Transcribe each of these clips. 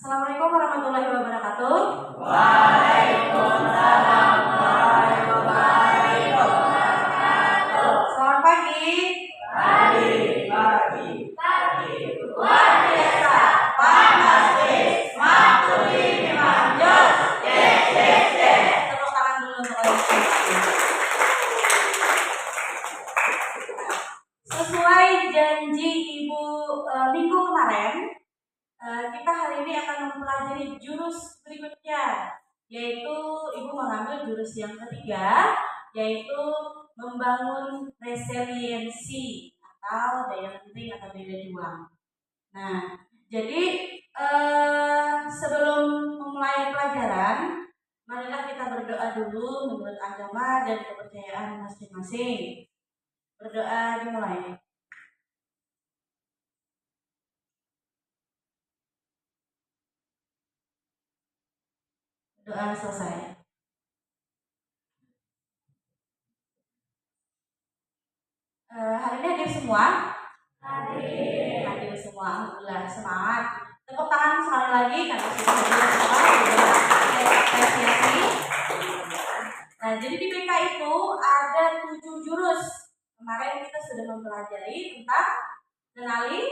Assalamualaikum warahmatullahi wabarakatuh. Waalaikumsalam warahmatullahi wabarakatuh. Selamat pagi. Pagi. Luar biasa. Fantastis. Maktuli manjur. Tepuk tangan dulu untuk kalian. Sesuai janji Ibu minggu kemarin, kita hari ini akan mempelajari jurus berikutnya, yaitu Ibu mengambil jurus yang ketiga, yaitu membangun resiliensi atau daya lenting atau daya juang. Nah, jadi sebelum memulai pelajaran, marilah kita berdoa dulu menurut agama dan kepercayaan masing-masing. Berdoa dimulai. Doa selesai. Hari ini hadir semua? Hadir semua, alhamdulillah, semangat. Tepuk tangan sekali lagi karena sudah hadir semua, apresiasi. Nah, jadi di PK itu ada 7 jurus. Kemarin kita sudah mempelajari tentang kenali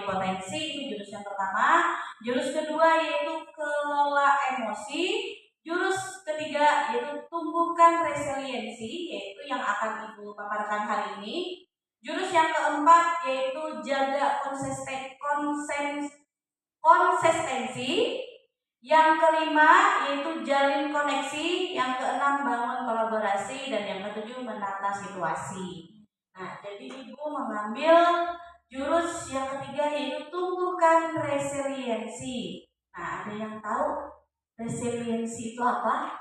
potensi itu jurus yang pertama. Jurus kedua yaitu kelola emosi. Jurus ketiga yaitu tumbuhkan resiliensi, yaitu yang akan Ibu paparkan hari ini. Jurus yang keempat yaitu jaga konsistensi. Yang kelima yaitu jalin koneksi. Yang keenam bangun kolaborasi. Dan yang ketujuh menata situasi. Nah, jadi Ibu mengambil jurus yang ketiga yaitu tumbuhkan resiliensi. Nah, ada yang tahu resiliensi itu apa?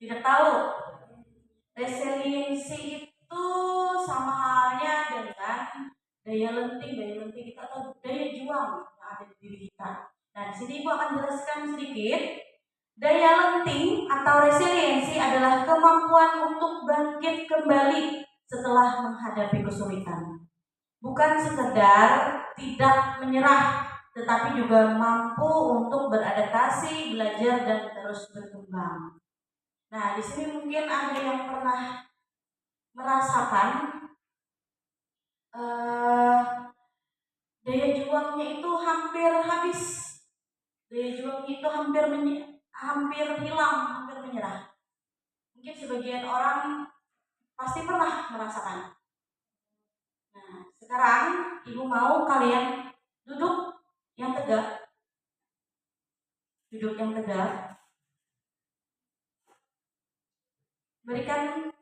Tidak tahu. Resiliensi itu sama halnya dengan daya lenting kita atau daya juang yang ada di diri kita. Nah, di sini Ibu akan jelaskan sedikit. Daya lenting atau resiliensi adalah kemampuan untuk bangkit kembali setelah menghadapi kesulitan. Bukan sekedar tidak menyerah, tetapi juga mampu untuk beradaptasi, belajar, dan terus berkembang. Nah, di sini mungkin ada yang pernah merasakan daya juangnya itu hampir habis, daya juangnya itu hampir hilang, hampir menyerah. Mungkin sebagian orang pasti pernah merasakan. Nah, sekarang Ibu mau kalian duduk yang tegak. Duduk yang tegak. Berikan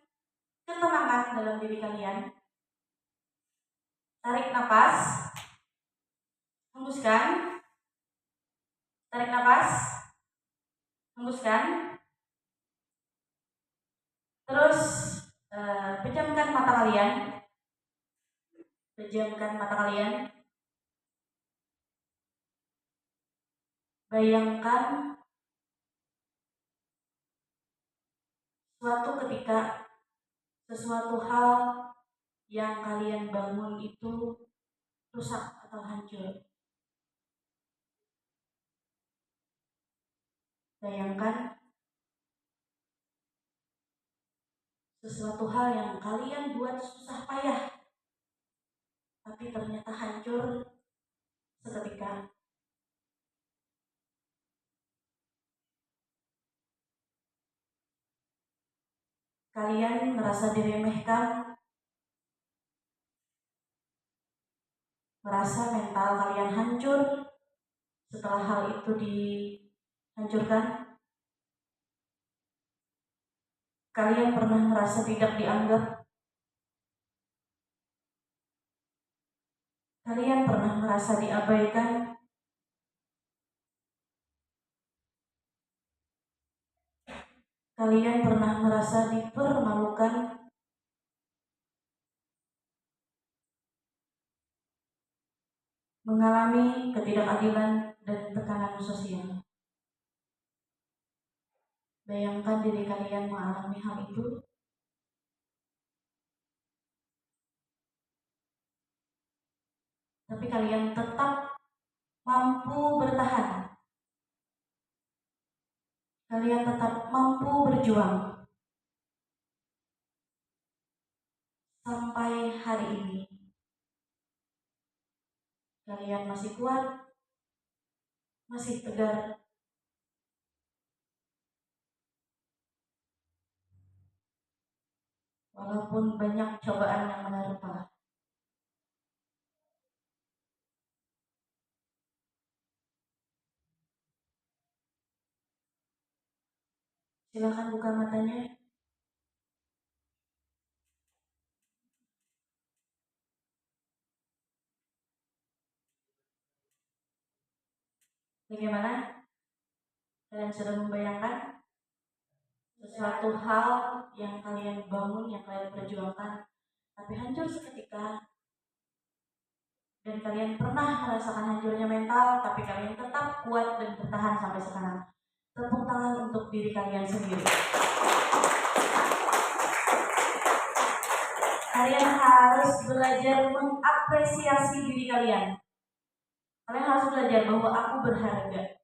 ketenangan dalam diri kalian. Tarik nafas. Hembuskan. Tarik nafas. Hembuskan. Terus pejamkan mata kalian. Pejamkan mata kalian. Bayangkan suatu ketika sesuatu hal yang kalian bangun itu rusak atau hancur. Bayangkan sesuatu hal yang kalian buat susah payah, tapi ternyata hancur seketika. Kalian merasa diremehkan, merasa mental kalian hancur setelah hal itu dihancurkan. Kalian pernah merasa tidak dianggap. Kalian pernah merasa diabaikan. Kalian pernah merasa dipermalukan. Mengalami ketidakadilan dan tekanan sosial. Bayangkan diri kalian mengalami hal itu. tapi kalian tetap mampu bertahan. Kalian tetap mampu berjuang sampai hari ini. Kalian masih kuat, masih tegar. Walaupun banyak cobaan yang menerpa. Silakan buka matanya. Bagaimana? Kalian sudah membayangkan sesuatu hal yang kalian bangun, yang kalian perjuangkan, tapi hancur seketika. Dan kalian pernah merasakan hancurnya mental, tapi kalian tetap kuat dan bertahan sampai sekarang. Tepuk tangan untuk diri kalian sendiri. Kalian harus belajar mengapresiasi diri kalian. Kalian harus belajar bahwa aku berharga,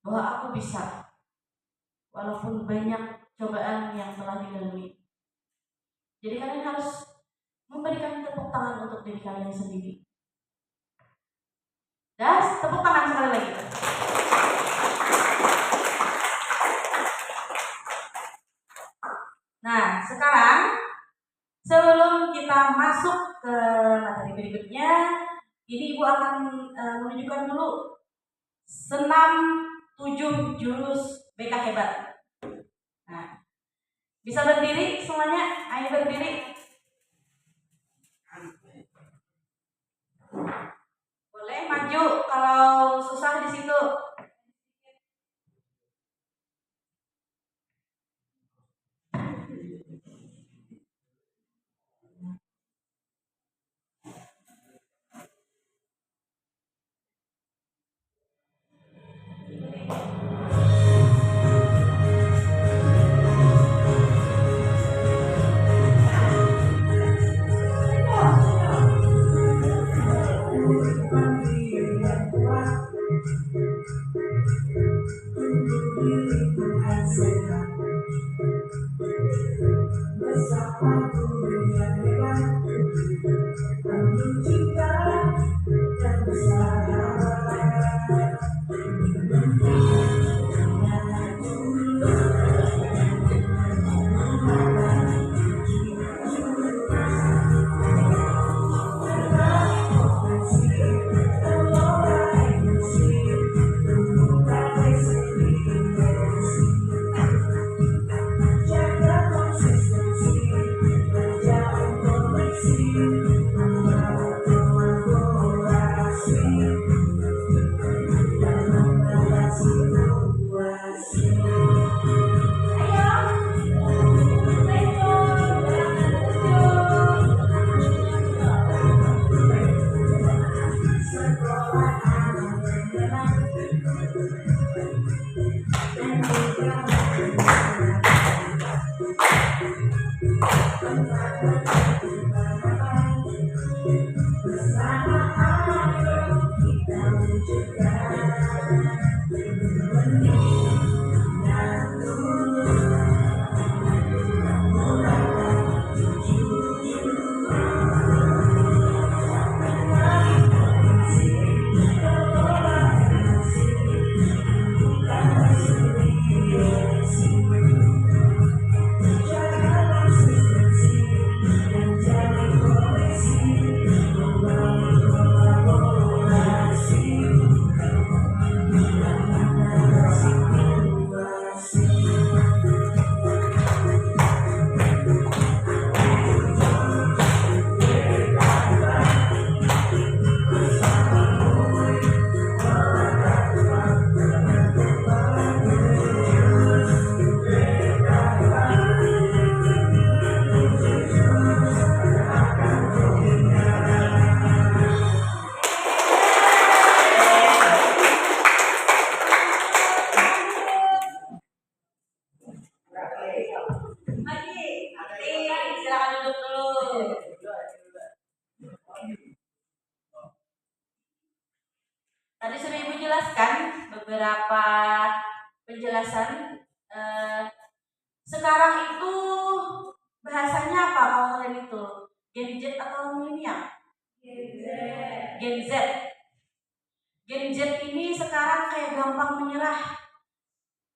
bahwa aku bisa, walaupun banyak cobaan yang telah dilalui. Jadi kalian harus memberikan tepuk tangan untuk diri kalian sendiri. Das, tepuk tangan sekali lagi. Nah, sekarang sebelum kita masuk ke materi berikutnya, ini Ibu akan menunjukkan dulu senam 7 jurus BK hebat. Nah, bisa berdiri semuanya? Ayo berdiri. Boleh maju kalau susah di situ. beberapa penjelasan. Sekarang itu bahasanya apa kalau kalian itu? Gen Z atau milenial? Gen Z. Gen Z ini sekarang kayak gampang menyerah.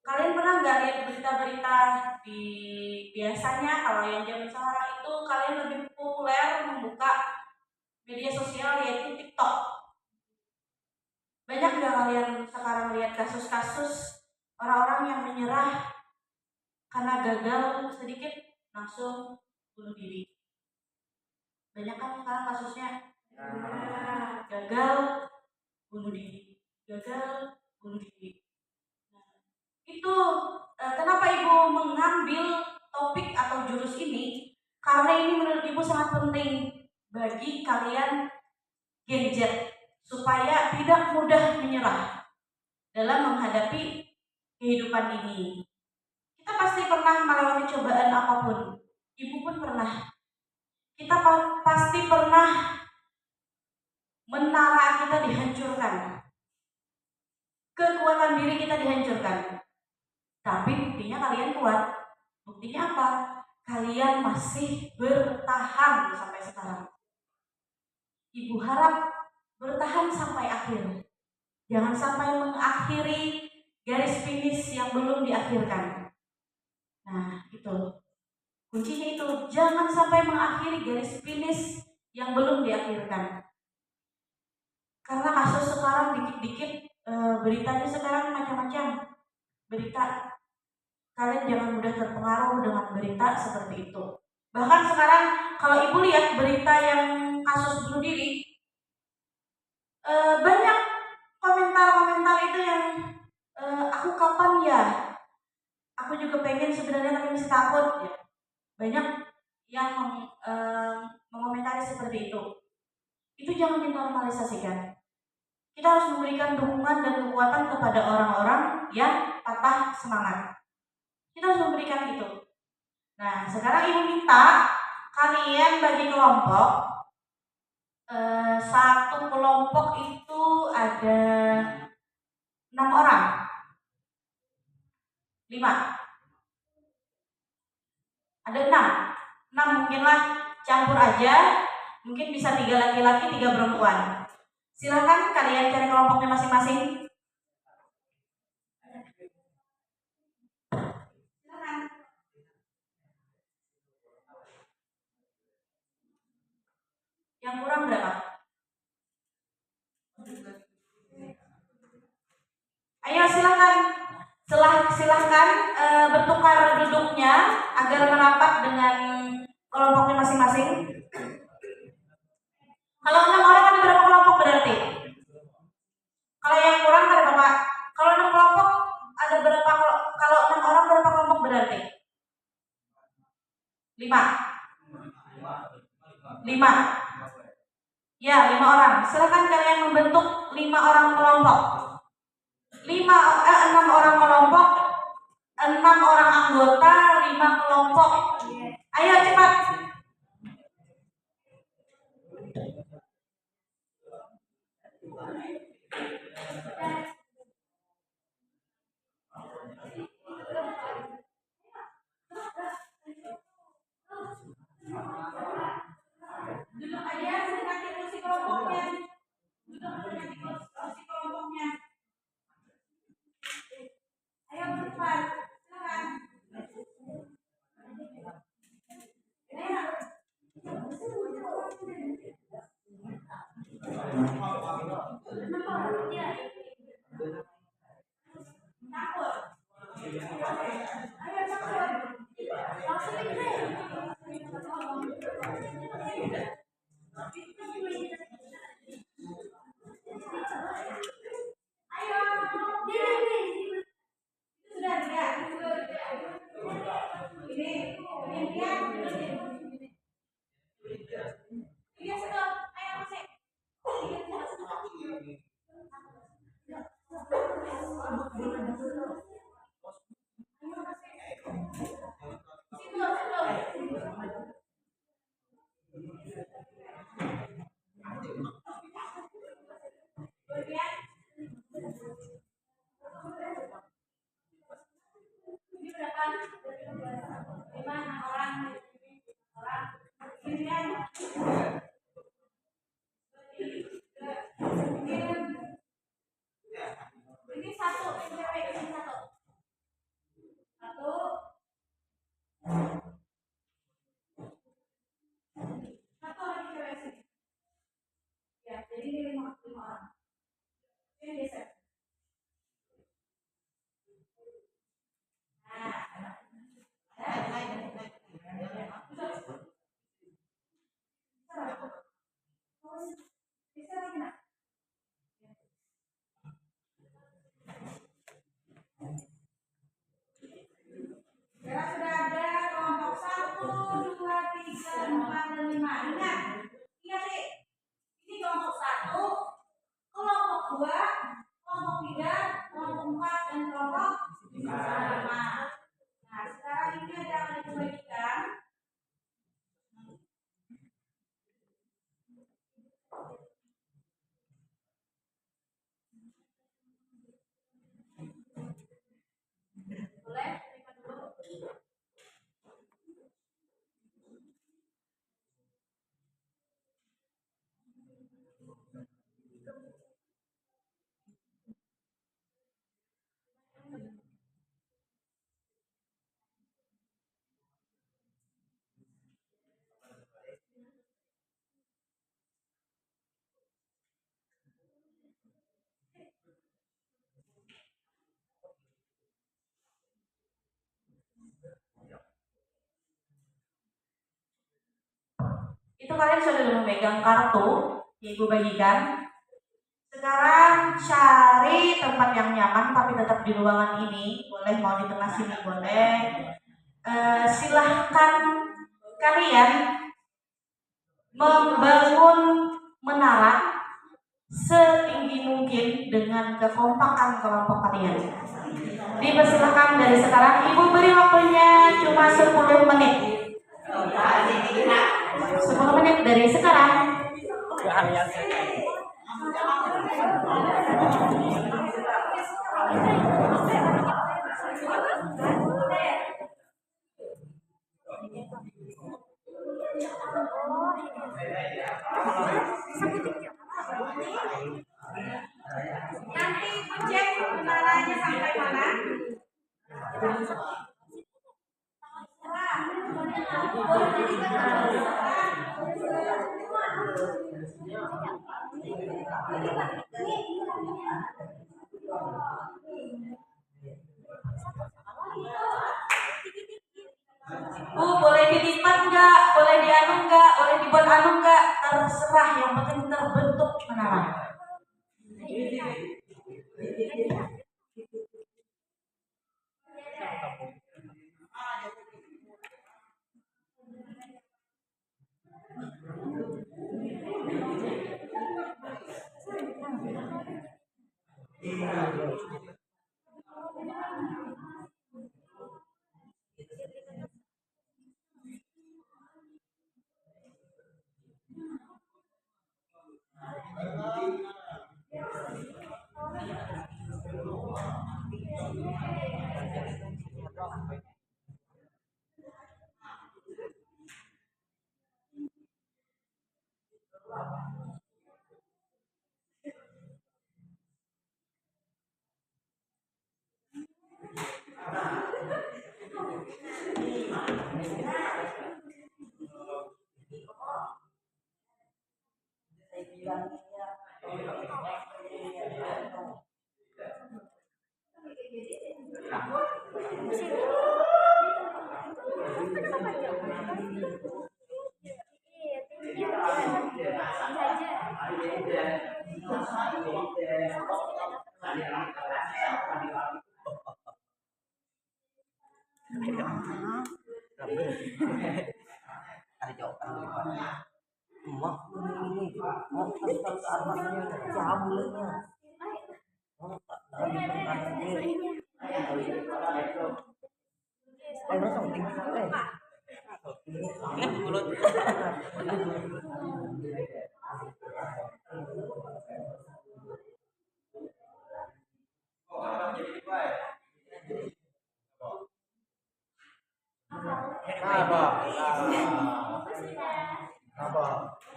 Kalian pernah nggak lihat berita-berita di biasanya kalau yang zaman sekarang itu kalian lebih populer membuka media sosial yaitu TikTok. Banyak nggak kalian sekarang lihat kasus-kasus orang-orang yang menyerah karena gagal sedikit langsung bunuh diri? Banyak kan sekarang kasusnya gagal bunuh diri, gagal bunuh diri. Itu kenapa ibu mengambil topik atau jurus ini? Karena ini menurut ibu sangat penting bagi kalian Gen Z supaya tidak mudah menyerah dalam menghadapi kehidupan ini. Kita pasti pernah melewati cobaan apapun. Ibu pun pernah. Kita pasti pernah menara kita dihancurkan. Kekuatan diri kita dihancurkan. Tapi buktinya kalian kuat. Buktinya apa? Kalian masih bertahan sampai sekarang. Ibu harap bertahan sampai akhir. Jangan sampai mengakhiri garis finish yang belum diakhirkan. Nah, itu. Kuncinya itu, jangan sampai mengakhiri garis finish yang belum diakhirkan. Karena kasus sekarang dikit-dikit, beritanya sekarang macam-macam. Berita, kalian jangan mudah terpengaruh dengan berita seperti itu. Bahkan sekarang kalau ibu lihat berita yang kasus bunuh diri, banyak komentar-komentar itu yang aku kapan ya, aku juga pengen sebenarnya tapi masih takut ya. Banyak yang mengomentari seperti itu. Itu jangan dinormalisasikan. Kita harus memberikan dukungan dan kekuatan kepada orang-orang yang patah semangat. Kita harus memberikan itu. Nah, sekarang ibu minta kalian bagi kelompok. Satu kelompok itu ada 6 orang. 5. Ada 6. 6 mungkinlah campur aja. Mungkin bisa 3 laki-laki, 3 perempuan. Silakan kalian cari kelompoknya masing-masing. Silakan. Yang kurang berapa? Ayo silakan. Silahkan bertukar duduknya agar merapat dengan kelompoknya masing-masing. Kalau 6 orang ada berapa kelompok berarti? Kalau yang kurang ada berapa? Kalau 6 kelompok ada berapa? Kalau 6 orang berapa kelompok berarti? 5. 5. Ya, 5 orang. Silakan kalian membentuk 5 orang kelompok. 6 orang kelompok, 6 orang anggota, 5 kelompok. Ayo cepat. Duduk aja, mendekati kursi kelompoknya. Duduk mendekati kursi kelompoknya. Ayo cepat, silakan. Iya, stop. Ayo, masih. kalian sudah memegang kartu yang Ibu bagikan. Sekarang cari tempat yang nyaman tapi tetap di ruangan ini. Boleh mau di tengah sini boleh. Silahkan kalian membangun menara setinggi mungkin dengan kekompakan kelompok kalian. Dipersilakan dari sekarang. Ibu beri waktunya cuma 10 menit. 10 menit dari sekarang. Nanti cek menaranya sampai mana? Boleh dilipat nggak? Boleh dianu nggak? Boleh dibuat anu nggak? Terserah, yang penting terbentuk menara.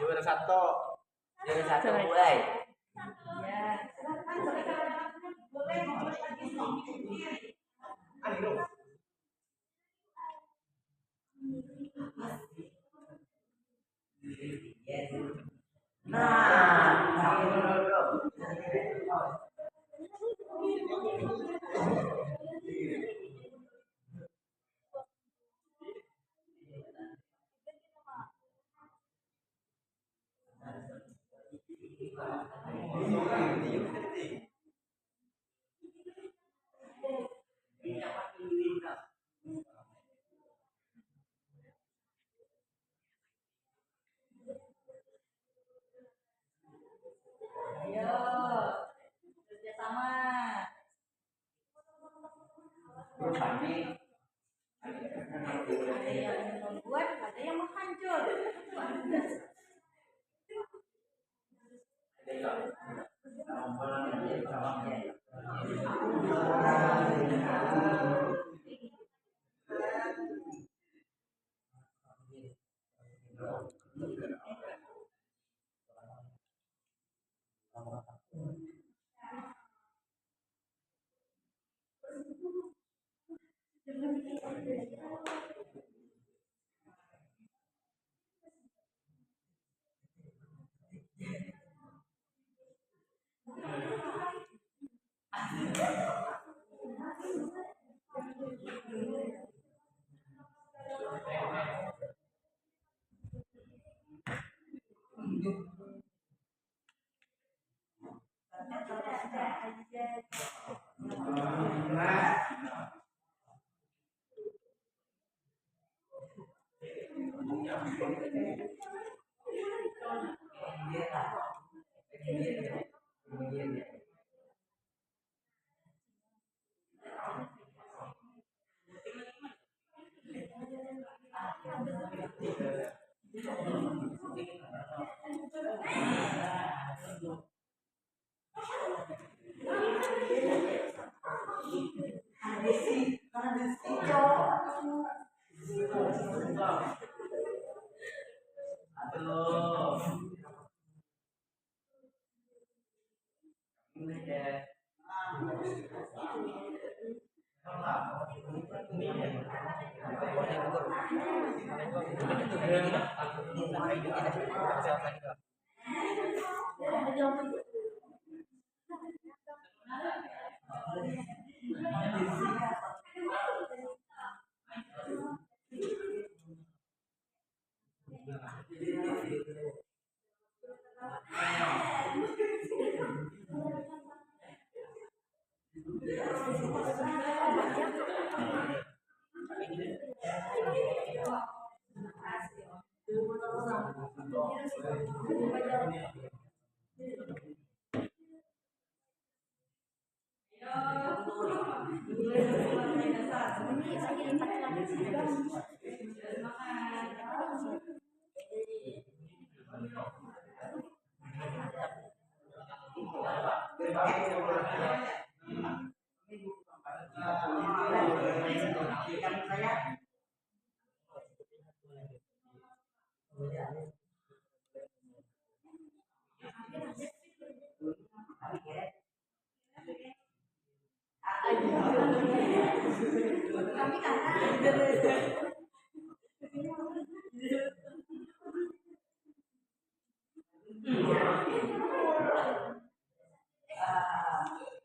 Juara satu mulai. Ayo, kerjasama. Ada yang membuat, ada yang menghancur.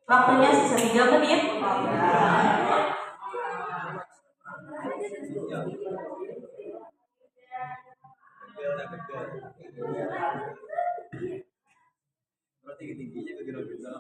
Waktunya sisa 3 menit. Berarti tingginya kira-kira.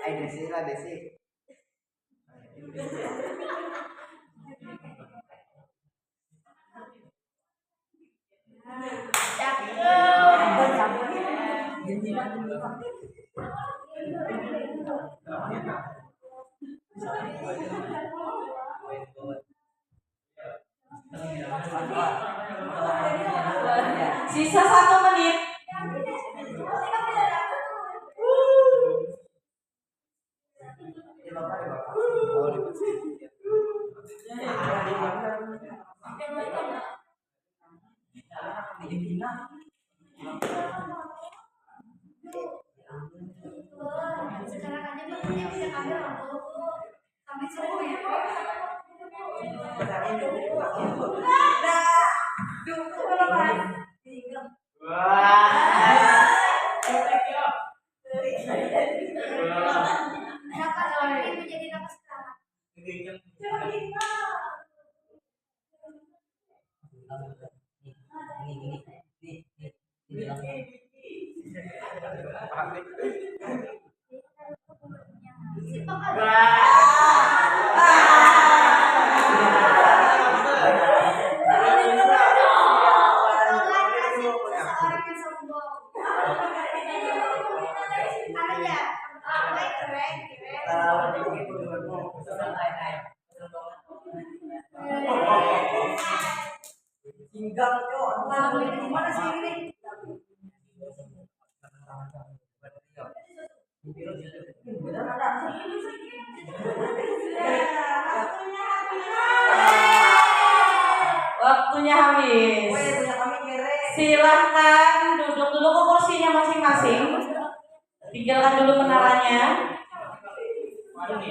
Ayo Desi lah Desi. Sisa 1 menit. Sekarang aja bakunya bisa kamera loh. Sampai subuh ya. Napas orang itu jadi napas teramat. Seseorang yang sombong. Ada ya? Baik keren. Waktunya habis. Silahkan duduk dulu ke kursinya masing-masing. Tinggalkan dulu menaranya. Duduk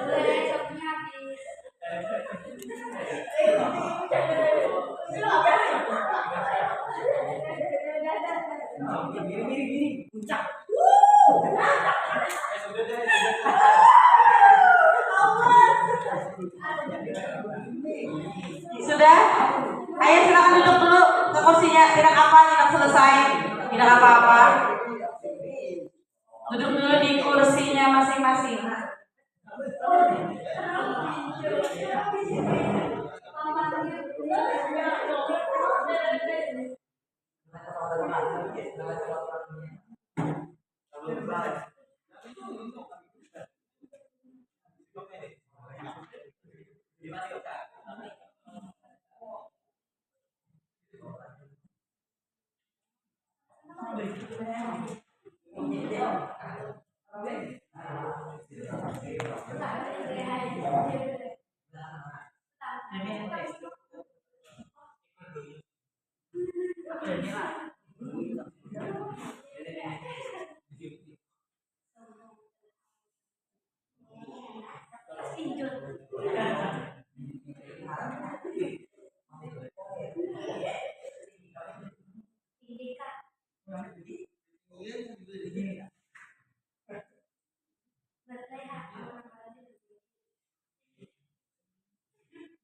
deh, waktunya habis. Sudah? Ayo silakan duduk dulu ke kursinya. Tidak apa, tidak selesai. Tidak apa-apa. Duduk dulu di kursinya masing-masing.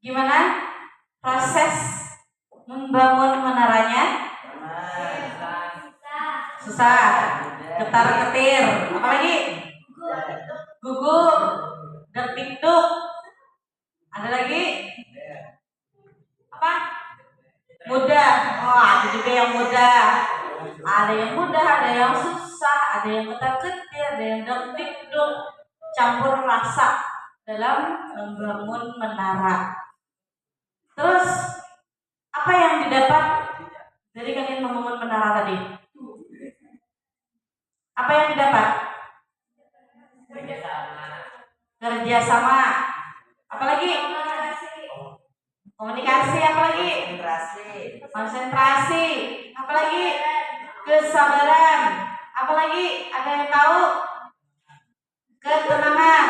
Gimana proses membangun menaranya? Susah, ketar-ketir, apalagi gugup, deg-deg, ada lagi apa? Mudah. Oh, ada juga yang mudah. Ada yang mudah, ada yang susah, ada yang ketar-ketir, ada yang deg-deg, campur rasa dalam membangun menara. Terus apa yang didapat dari kalian membangun menara tadi? Apa yang didapat? Kerjasama. Apalagi? Komunikasi. Apalagi? Konsentrasi. Apalagi? Kesabaran. Apalagi? Ada yang tahu? Ketenangan.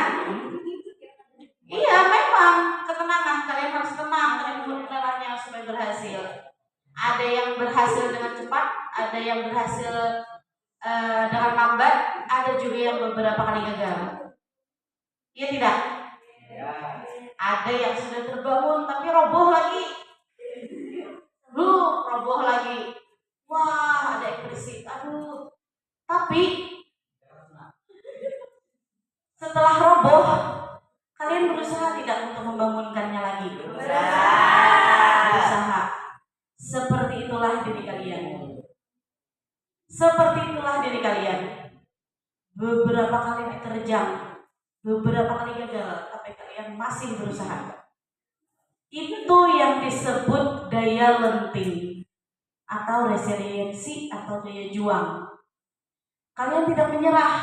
Iya, memang ketenangan. Kalian harus tenang. Kalian membangun menaranya supaya berhasil. Ada yang berhasil dengan cepat, ada yang berhasil dengan lambat, ada juga yang beberapa kali gagal. Iya tidak? Ada yang sudah terbangun tapi roboh lagi. Roboh lagi. Wah, ada yang berisik. Aduh. Tapi setelah roboh, kalian berusaha tidak untuk membangunkannya lagi? Berusaha. Seperti itulah diri kalian. Seperti itulah diri kalian. Beberapa kali diterjang, beberapa kali gagal, tapi kalian masih berusaha. Itu yang disebut daya lenting atau resiliensi atau daya juang. Kalian tidak menyerah.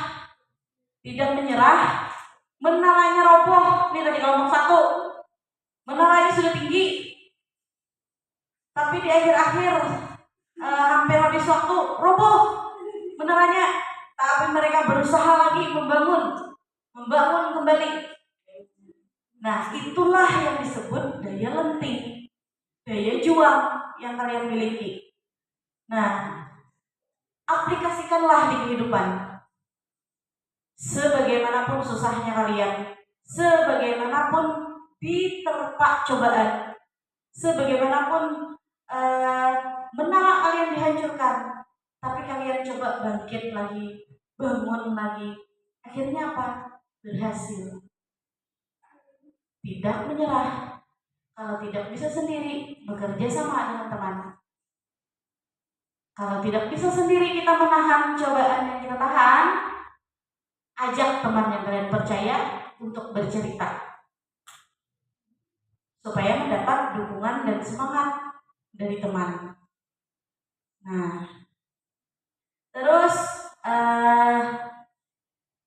Tidak menyerah. Menaranya roboh. Ini tadi kelompok 1. Menaranya sudah tinggi. Tapi di akhir-akhir hampir habis waktu roboh menaranya. Tapi mereka berusaha lagi membangun kembali. Nah, itulah yang disebut daya lenting, daya juang yang kalian miliki. Nah, aplikasikanlah di kehidupan. Sebagaimanapun susahnya kalian, sebagaimanapun diterpa cobaan, sebagaimanapun menara kalian dihancurkan, tapi kalian coba bangkit lagi, bangun lagi. Akhirnya apa? Berhasil. Tidak menyerah. Kalau tidak bisa sendiri, bekerja sama dengan teman. Kalau tidak bisa sendiri kita menahan cobaan yang kita tahan, ajak teman yang kalian percaya untuk bercerita. supaya mendapat dukungan dan semangat dari teman. Nah, terus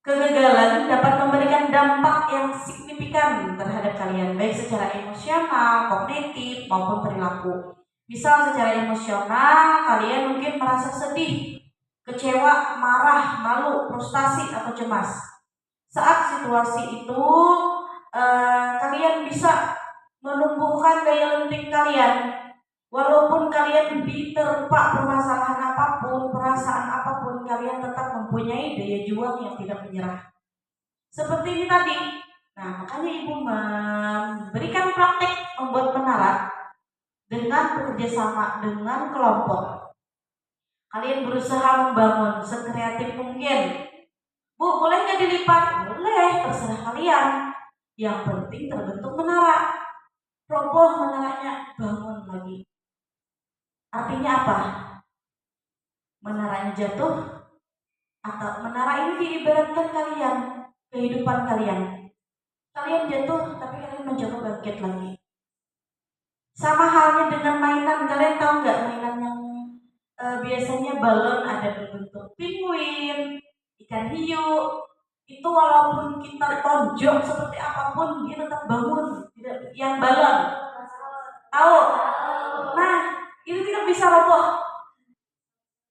kegagalan dapat memberikan dampak yang signifikan terhadap kalian, baik secara emosional, kognitif, maupun perilaku. Misal secara emosional, kalian mungkin merasa sedih, kecewa, marah, malu, frustasi, atau cemas. Saat situasi itu, kalian bisa menumbuhkan daya lenting kalian. Walaupun kalian diterpa permasalahan apapun, perasaan apapun, kalian tetap mempunyai daya juang yang tidak menyerah. Seperti ini tadi. Nah, makanya ibu memberikan praktek membuat menara dengan bekerja sama dengan kelompok. Kalian berusaha membangun sekreatif mungkin. Bu, boleh nggak dilipat? Boleh, terserah kalian. Yang penting terbentuk menara. Roboh menaranya, bangun lagi. Artinya apa? Menaranya jatuh, atau menara ini diibaratkan kalian, kehidupan kalian. Kalian jatuh, tapi kalian mencoba bangkit lagi. Sama halnya dengan mainan, kalian tahu nggak mainan yang biasanya balon ada berbentuk penguin, ikan hiu, itu walaupun kita tonjok seperti apapun, dia tetap bangun. Yang balon, tahu? Nah, itu tidak bisa roboh.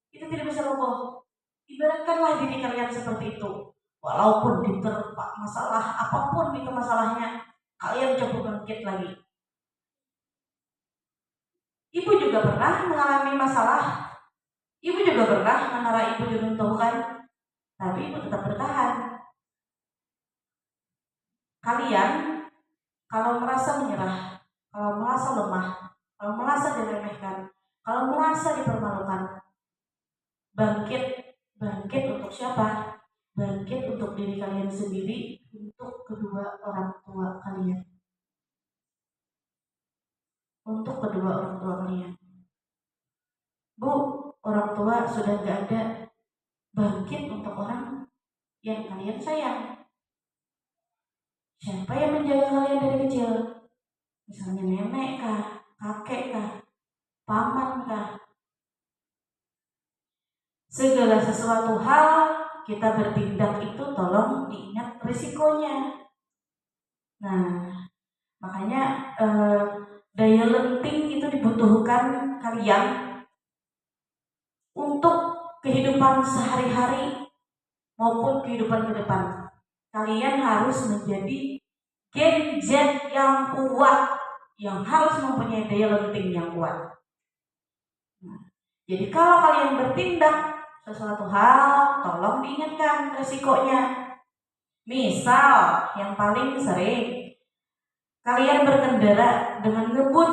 Itu tidak bisa roboh. Ibaratkanlah diri kalian seperti itu. Walaupun diterpa masalah apapun itu masalahnya, kalian coba bangkit lagi. Ibu juga pernah mengalami masalah. Ibu juga pernah menara ibu diruntuhkan, tapi ibu tetap bertahan. Kalian kalau merasa menyerah, kalau merasa lemah, kalau merasa diremehkan, kalau merasa dipermalukan, bangkit. Bangkit untuk siapa? Bangkit untuk diri kalian sendiri, untuk kedua orang tua kalian. Untuk kedua orang tua kalian. Bu, orang tua sudah gak ada, bangkit untuk orang yang kalian sayang. Siapa yang menjaga kalian dari kecil? Misalnya nenek kah, kakek kah, paman kah? Segala sesuatu hal kita bertindak itu tolong diingat risikonya. Nah, makanya daya lenting itu dibutuhkan kalian untuk kehidupan sehari-hari maupun kehidupan ke depan. Kalian harus menjadi Gen Z yang kuat, yang harus mempunyai daya lenting yang kuat. Nah, jadi kalau kalian bertindak sesuatu hal, tolong diingatkan resikonya. Misal, yang paling sering, kalian berkendara dengan ngebut.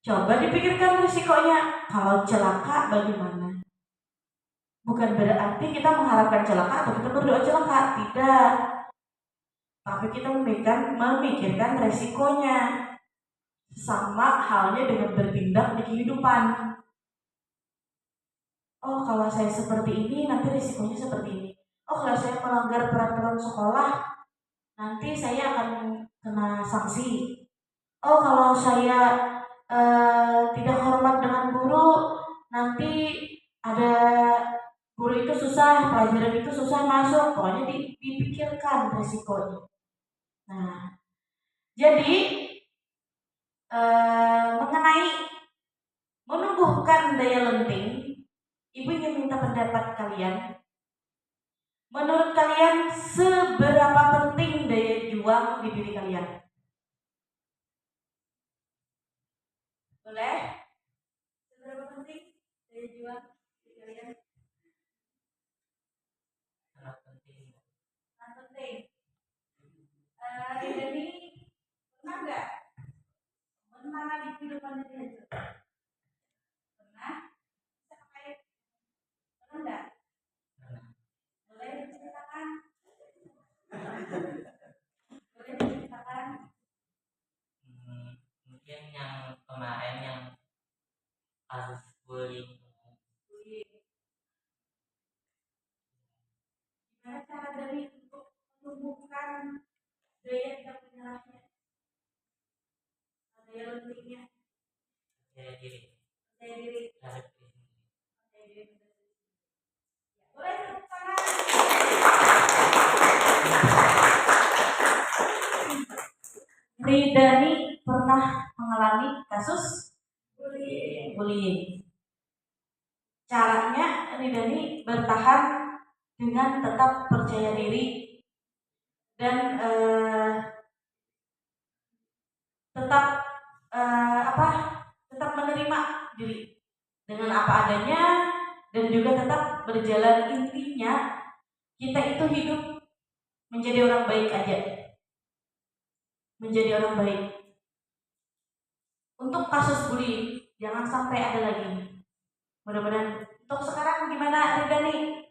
Coba dipikirkan risikonya. Kalau celaka bagaimana? Bukan berarti kita mengharapkan celaka atau kita berdoa celaka, tidak. Tapi kita memikirkan resikonya. Sama halnya dengan bertindak di kehidupan. Oh, kalau saya seperti ini, nanti risikonya seperti ini. Oh, kalau saya melanggar peraturan sekolah, nanti saya akan kena sanksi. Oh, kalau saya tidak hormat dengan guru, nanti ada guru itu susah, pelajaran itu susah masuk. Pokoknya dipikirkan risikonya. Nah, jadi mengenai menumbuhkan daya lenting, ibu ingin minta pendapat kalian. Menurut kalian seberapa penting daya juang di diri kalian? Boleh? Seberapa penting daya juang di diri kalian? Sangat penting. Sangat penting. Ini pernah nggak menara di kehidupan diri? Pernah? Pernah nggak? Boleh diceritakan? Boleh diceritakan? Mungkin yang kemarin yang kasus bullying. Gimana cara dari untuk menumbuhkan Ridani pernah mengalami kasus bullying. Caranya Ridani bertahan dengan tetap percaya diri dan tetap tetap menerima diri dengan apa adanya dan juga tetap berjalan. Intinya kita itu hidup menjadi orang baik aja, menjadi orang baik. Untuk kasus bullying jangan sampai ada lagi. Mudah-mudahan. Untuk sekarang gimana Ridani?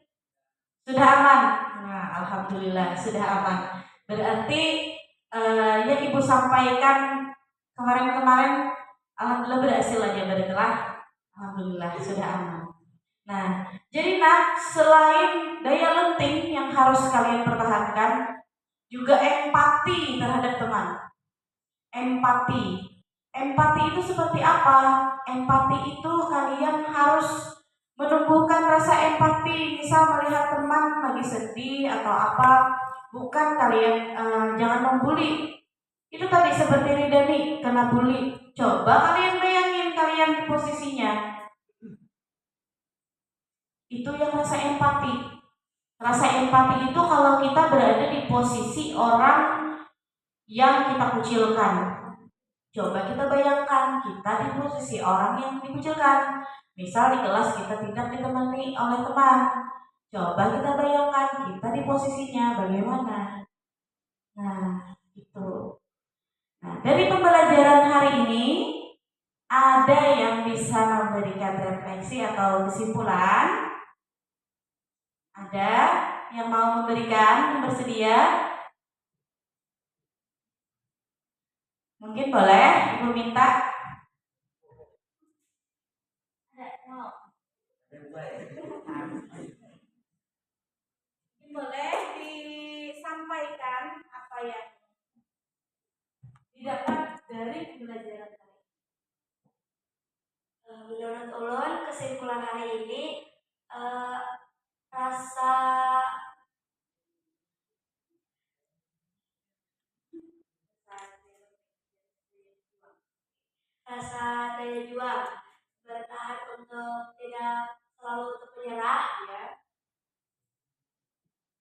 Sudah aman? Nah, alhamdulillah sudah aman. Berarti yang ibu sampaikan kemarin-kemarin alhamdulillah berhasil aja berarti. Alhamdulillah sudah aman. Nah, jadi selain daya lenting yang harus kalian pertahankan, juga empati terhadap teman. Empati itu seperti apa? Empati itu kalian harus menumbuhkan rasa empati. Misal melihat teman lagi sedih atau apa, bukan kalian jangan membuli. Itu tadi seperti Ridani kena bully. Coba kalian bayangin kalian di posisinya. Itu yang rasa empati. Rasa empati itu kalau kita berada di posisi orang yang kita kucilkan. Coba kita bayangkan kita di posisi orang yang dikucilkan. Misal di kelas kita tidak ditemani oleh teman. Coba kita bayangkan kita di posisinya bagaimana. Nah, itu. Nah, dari pembelajaran hari ini ada yang bisa memberikan refleksi atau kesimpulan? Ada yang mau memberikan, yang bersedia? Mungkin boleh Ibu minta. Boleh disampaikan apa yang didapat dari pembelajaran tadi. Menurut ulun kesimpulan hari ini rasa daya juang, bertahan untuk tidak selalu untuk menyerah ya.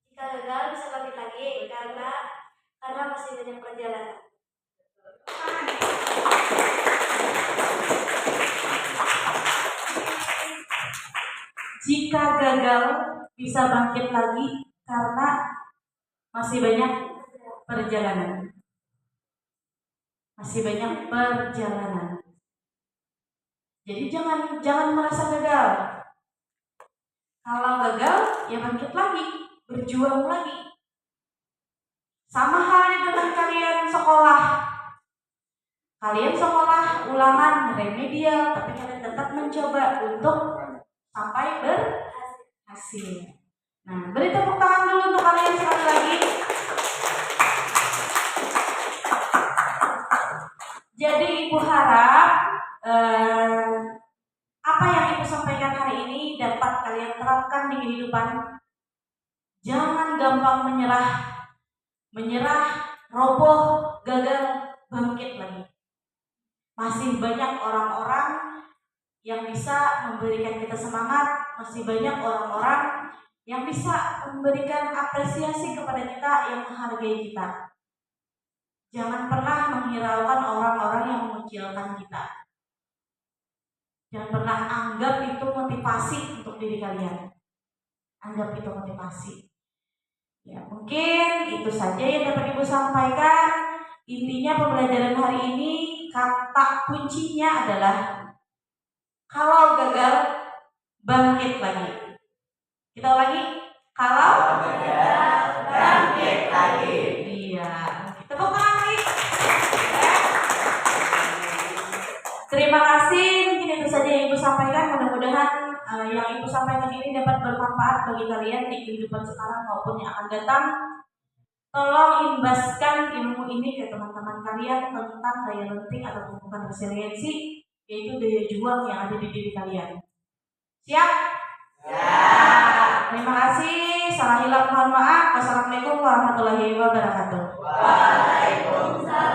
Jika gagal bisa bangkit lagi karena masih banyak perjalanan. Jika gagal bisa bangkit lagi karena masih banyak perjalanan. Masih banyak perjalanan. Jadi jangan merasa gagal. Kalau gagal ya bangkit lagi, berjuang lagi. Sama halnya dengan kalian sekolah. Kalian sekolah ulangan remedial, tapi kalian tetap mencoba untuk sampai berhasil. Nah, beri tepuk tangan dulu untuk kalian sekali lagi. Jadi Ibu harap apa yang Ibu sampaikan hari ini dapat kalian terapkan di kehidupan. Jangan gampang menyerah, roboh, gagal, bangkit lagi. Masih banyak orang-orang yang bisa memberikan kita semangat, masih banyak orang-orang yang bisa memberikan apresiasi kepada kita, yang menghargai kita. Jangan pernah menghiraukan orang-orang yang mengucilkan kita. Jangan pernah anggap itu motivasi untuk diri kalian. Anggap itu motivasi. Ya, mungkin itu saja yang dapat Ibu sampaikan. Intinya pembelajaran hari ini, kata kuncinya adalah kalau gagal, bangkit lagi. Kita ulangi. Kalau gagal, bangkit lagi. Iya. Tepuk tangan lagi. Terima kasih. Mungkin itu saja yang Ibu sampaikan. Mudah-mudahan yang Ibu sampaikan ini dapat bermanfaat bagi kalian di kehidupan sekarang maupun yang akan datang. Tolong imbaskan ilmu ini ke teman-teman kalian tentang daya lenting atau tumpukan resiliensi, yaitu daya juang yang ada di diri kalian. Siap? Ya. Terima kasih. Salah hilaf mohon maaf. Wassalamualaikum warahmatullahi wabarakatuh. Waalaikumsalam.